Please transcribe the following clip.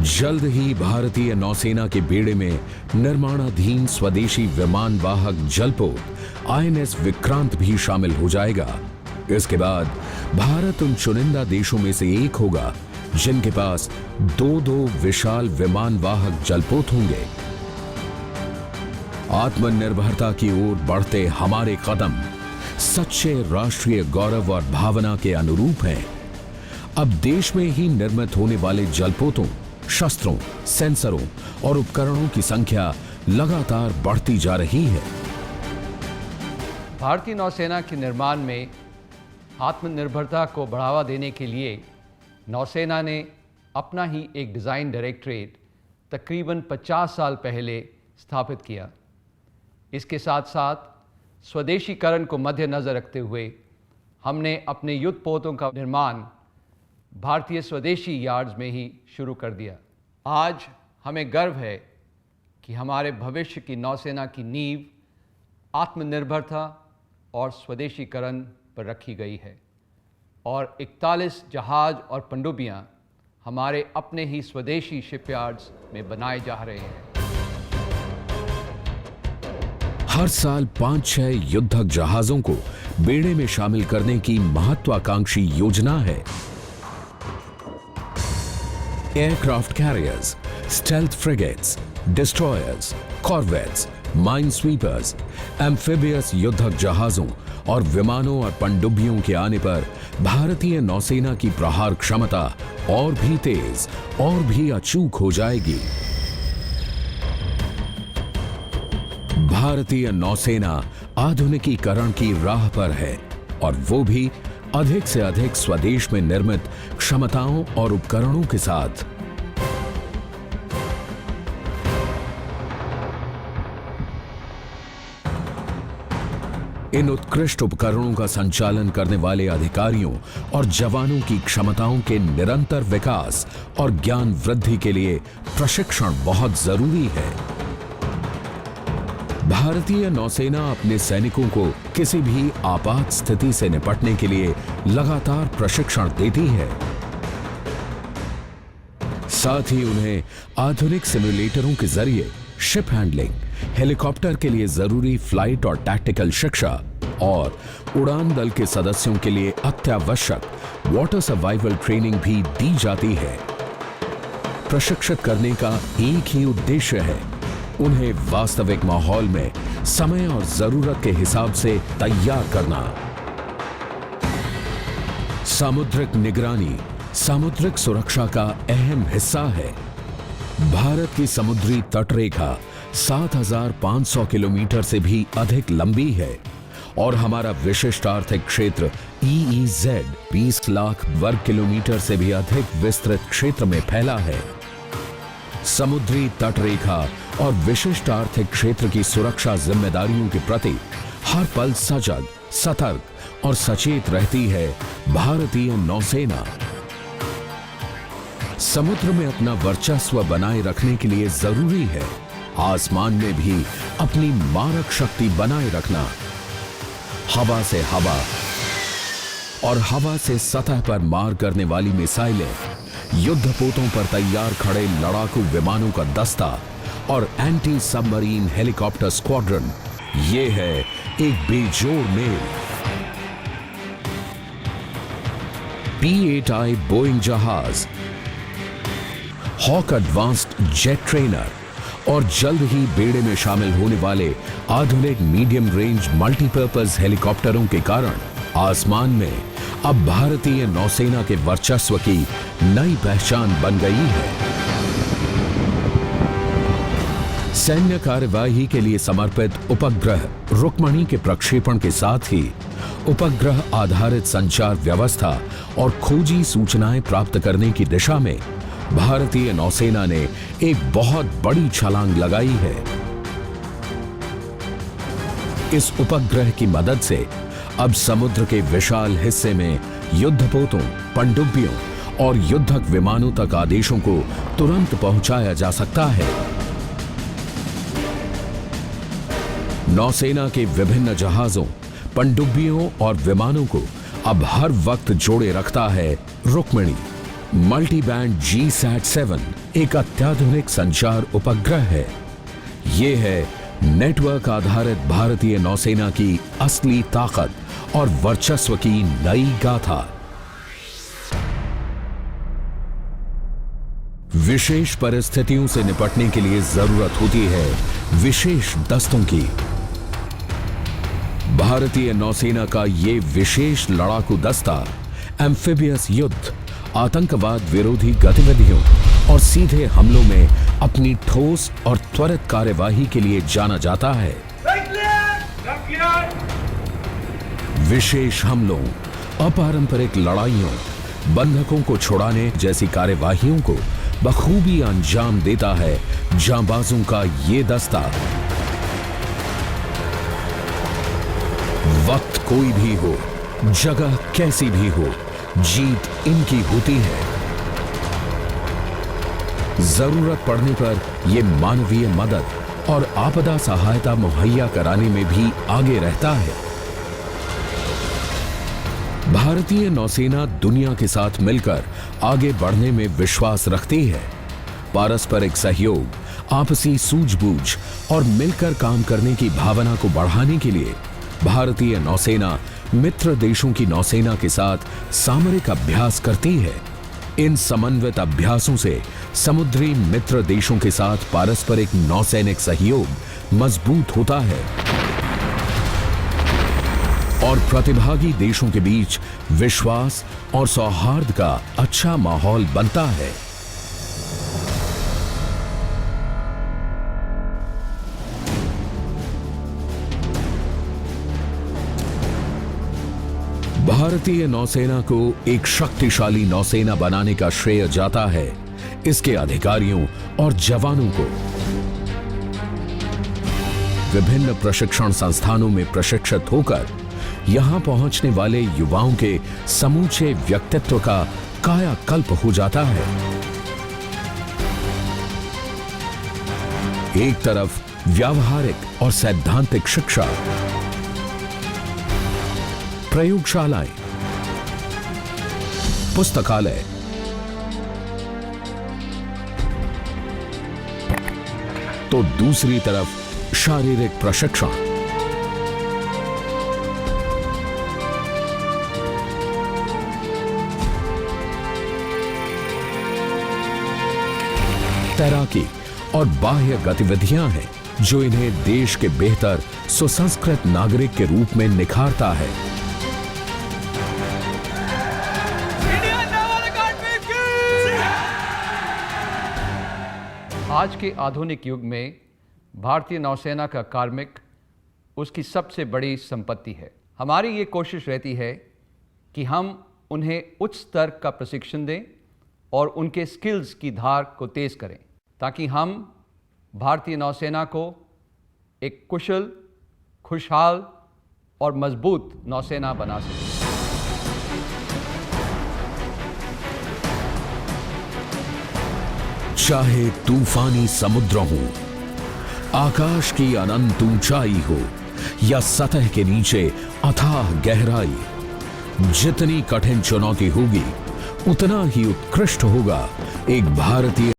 जल्द ही भारतीय नौसेना के बेड़े में निर्माणाधीन स्वदेशी विमान वाहक जलपोत आईएनएस विक्रांत भी शामिल हो जाएगा। इसके बाद भारत उन चुनिंदा देशों में से एक होगा जिनके पास दो विशाल विमान वाहक जलपोत होंगे। आत्मनिर्भरता की ओर बढ़ते हमारे कदम सच्चे राष्ट्रीय गौरव और भावना के अनुरूप हैं। अब देश में ही निर्मित होने वाले जलपोतों, शस्त्रों, सेंसरों और उपकरणों की संख्या लगातार बढ़ती जा रही है। भारतीय नौसेना के निर्माण में आत्मनिर्भरता को बढ़ावा देने के लिए नौसेना ने अपना ही एक डिज़ाइन डायरेक्टरेट तकरीबन 50 साल पहले स्थापित किया। इसके साथ साथ स्वदेशीकरण को मद्देनज़र रखते हुए हमने अपने युद्धपोतों का निर्माण भारतीय स्वदेशी यार्ड्स में ही शुरू कर दिया। आज हमें गर्व है कि हमारे भविष्य की नौसेना की नींव आत्मनिर्भरता और स्वदेशीकरण पर रखी गई है और 41 जहाज और पनडुब्बियां हमारे अपने ही स्वदेशी शिपयार्ड्स में बनाए जा रहे हैं। हर साल 5-6 युद्धक जहाजों को बेड़े में शामिल करने की महत्वाकांक्षी योजना है। Aircraft carriers, stealth frigates, destroyers, corvettes, mine sweepers, amphibious युद्धक जहाजों और विमानों और पनडुब्बियों के आने पर भारतीय नौसेना की प्रहार क्षमता और भी तेज और भी अचूक हो जाएगी। भारतीय नौसेना आधुनिकीकरण की राह पर है और वो भी अधिक से अधिक स्वदेश में निर्मित क्षमताओं और उपकरणों के साथ। इन उत्कृष्ट उपकरणों का संचालन करने वाले अधिकारियों और जवानों की क्षमताओं के निरंतर विकास और ज्ञान वृद्धि के लिए प्रशिक्षण बहुत जरूरी है। भारतीय नौसेना अपने सैनिकों को किसी भी आपात स्थिति से निपटने के लिए लगातार प्रशिक्षण देती है। साथ ही उन्हें आधुनिक सिमुलेटरों के जरिए शिप हैंडलिंग, हेलीकॉप्टर के लिए जरूरी फ्लाइट और टैक्टिकल शिक्षा और उड़ान दल के सदस्यों के लिए अत्यावश्यक वाटर सर्वाइवल ट्रेनिंग भी दी जाती है। प्रशिक्षित करने का एक ही उद्देश्य है, उन्हें वास्तविक माहौल में समय और जरूरत के हिसाब से तैयार करना। सामुद्रिक निगरानी सामुद्रिक सुरक्षा का अहम हिस्सा है। भारत की समुद्री तटरेखा 7,500 किलोमीटर से भी अधिक लंबी है और हमारा विशिष्ट आर्थिक क्षेत्र EEZ 20 लाख वर्ग किलोमीटर से भी अधिक विस्तृत क्षेत्र में फैला है। समुद्री तटरेखा और विशिष्ट आर्थिक क्षेत्र की सुरक्षा जिम्मेदारियों के प्रति हर पल सजग, सतर्क और सचेत रहती है भारतीय नौसेना। समुद्र में अपना वर्चस्व बनाए रखने के लिए जरूरी है आसमान में भी अपनी मारक शक्ति बनाए रखना। हवा से हवा और हवा से सतह पर मार करने वाली मिसाइलें, युद्धपोतों पर तैयार खड़े लड़ाकू विमानों का दस्ता और एंटी सबमरीन हेलीकॉप्टर स्क्वाड्रन, ये है एक बेजोड़ मेल। P-8I बोइंग जहाज, हॉक एडवांस्ड जेट ट्रेनर और जल्द ही बेड़े में शामिल होने वाले आधुनिक मीडियम रेंज मल्टीपर्पज हेलीकॉप्टरों के कारण आसमान में अब भारतीय नौसेना के वर्चस्व की नई पहचान बन गई है। सैन्य कार्यवाही के लिए समर्पित उपग्रह रुक्मणी के प्रक्षेपण के साथ ही उपग्रह आधारित संचार व्यवस्था और खोजी सूचनाएं प्राप्त करने की दिशा में भारतीय नौसेना ने एक बहुत बड़ी छलांग लगाई है। इस उपग्रह की मदद से अब समुद्र के विशाल हिस्से में युद्धपोतों, पनडुब्बियों और युद्धक विमानों तक आदेशों को तुरंत पहुंचाया जा सकता है। नौसेना के विभिन्न जहाजों, पनडुब्बियों और विमानों को अब हर वक्त जोड़े रखता है रुक्मणी, मल्टी बैंड GSAT-7 एक अत्याधुनिक संचार उपग्रह है। ये है नेटवर्क आधारित भारतीय नौसेना की असली ताकत और वर्चस्व की नई गाथा। विशेष परिस्थितियों से निपटने के लिए जरूरत होती है विशेष दस्तों की। भारतीय नौसेना का ये विशेष लड़ाकू दस्ता एम्फिबियस युद्ध, आतंकवाद विरोधी गतिविधियों और सीधे हमलों में अपनी ठोस और त्वरित कार्यवाही के लिए जाना जाता है। विशेष हमलों, अपारंपरिक लड़ाइयों, बंधकों को छुड़ाने जैसी कार्यवाहियों को बखूबी अंजाम देता है जांबाजों का ये दस्ता। वक्त कोई भी हो, जगह कैसी भी हो, जीत इनकी होती है। जरूरत पड़ने पर ये मानवीय मदद और आपदा सहायता मुहैया कराने में भी आगे रहता है। भारतीय नौसेना दुनिया के साथ मिलकर आगे बढ़ने में विश्वास रखती है। पारस्परिक सहयोग, आपसी सूझबूझ और मिलकर काम करने की भावना को बढ़ाने के लिए भारतीय नौसेना मित्र देशों की नौसेना के साथ सामरिक अभ्यास करती है। इन समन्वित अभ्यासों से समुद्री मित्र देशों के साथ पारस्परिक नौसैनिक सहयोग मजबूत होता है और प्रतिभागी देशों के बीच विश्वास और सौहार्द का अच्छा माहौल बनता है। भारतीय नौसेना को एक शक्तिशाली नौसेना बनाने का श्रेय जाता है इसके अधिकारियों और जवानों को। विभिन्न प्रशिक्षण संस्थानों में प्रशिक्षित होकर यहां पहुंचने वाले युवाओं के समूचे व्यक्तित्व का कायाकल्प हो जाता है। एक तरफ व्यावहारिक और सैद्धांतिक शिक्षा, प्रयोगशालाएं, पुस्तकालय, तो दूसरी तरफ शारीरिक प्रशिक्षण। तैराकी और बाह्य गतिविधियां हैं जो इन्हें देश के बेहतर सुसंस्कृत नागरिक के रूप में निखारता है। आज के आधुनिक युग में भारतीय नौसेना का कार्मिक उसकी सबसे बड़ी संपत्ति है। हमारी ये कोशिश रहती है कि हम उन्हें उच्च स्तर का प्रशिक्षण दें और उनके स्किल्स की धार को तेज करें ताकि हम भारतीय नौसेना को एक कुशल, खुशहाल और मजबूत नौसेना बना सकें। चाहे तूफानी समुद्र हो, आकाश की अनंत ऊंचाई हो या सतह के नीचे अथाह गहराई, जितनी कठिन चुनौती होगी उतना ही उत्कृष्ट होगा एक भारतीय